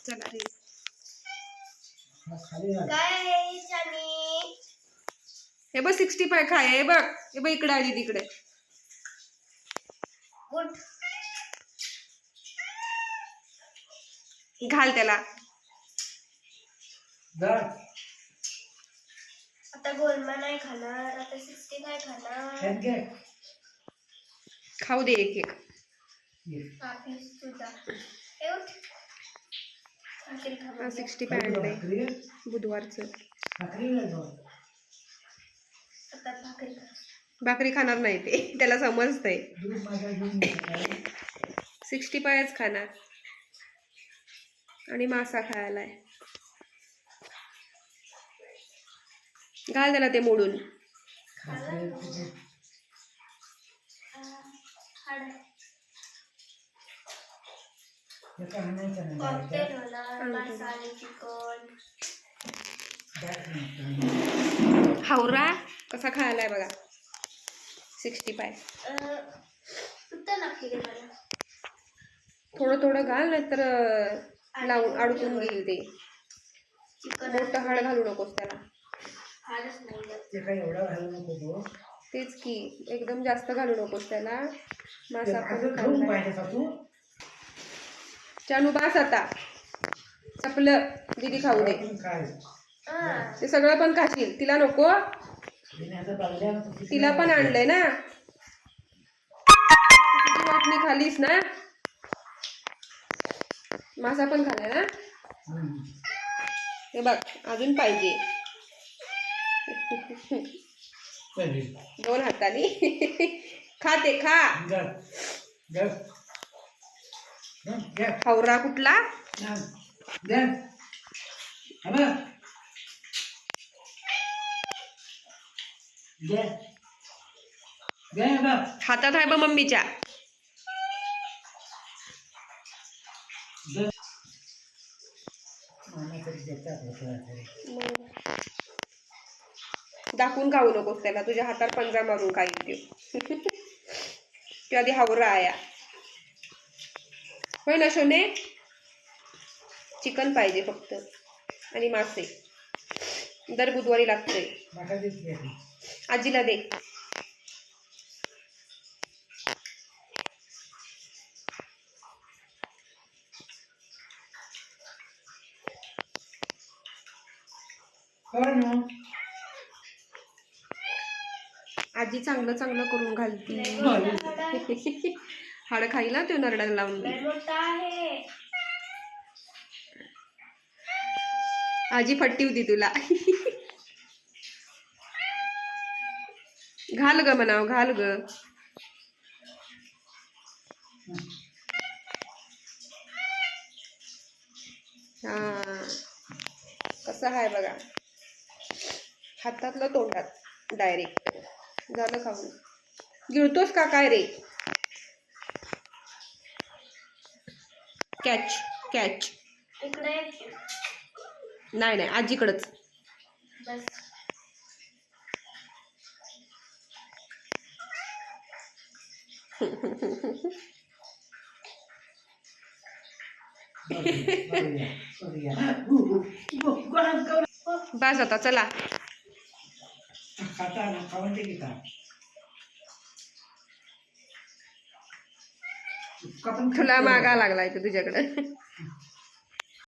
चला रे हे बघ 65 खाय हे बघ इकडे आली तिकडे घाल त्याला आता गोलमा नाही खाणार आता 65 खाणार खाऊ दे एक एक तुझा 65 आणलंय बुधवारचं भाकरी खाणार नाही ते त्याला समजतंय 65च खाणार आणि मासा खायलाय घाल त्याला ते मोडून हावरा कसा खायलाय बघा 65 थोडं थोडं घाल नाहीतर लावून अडकून घेईल ते मोठं हाड घालू नकोस त्याला तेच की एकदम जास्त घालू नकोस त्याला मासा पण चानू बास आता चपलं दीदी खाऊ दे ते सगळं पण खाशील तिला नको तिला पण आणलंय ना तुझी वाटणी खालीस ना मासा पण खाल्लाय ना हे बघ अजून पाहिजे 2 हातानी खा ते खा हावरा कुठला हातात आहे बा मम्मीच्या दाखवून खाऊ नकोस त्याला तुझ्या हातात पंजा मारून खाईल ते आधी हावरा आया होय ना शोने चिकन पाहिजे फक्त आणि मासे दर बुधवारी लागतंय आजीला दे आजी चांगलं चांगलं करून घालती हाड खाईला तो नरड्याला लावून आजी फट्टी होती तुला घाल ग म्हणाव घाल ग हा कसं आहे बघा हातातलं तोंडात डायरेक्ट झालं खाऊन गिळतोस का काय रे कॅच कॅच नाही नाही आजीकडच बस आता चला तुला मागा लागलाय तुझ्याकडे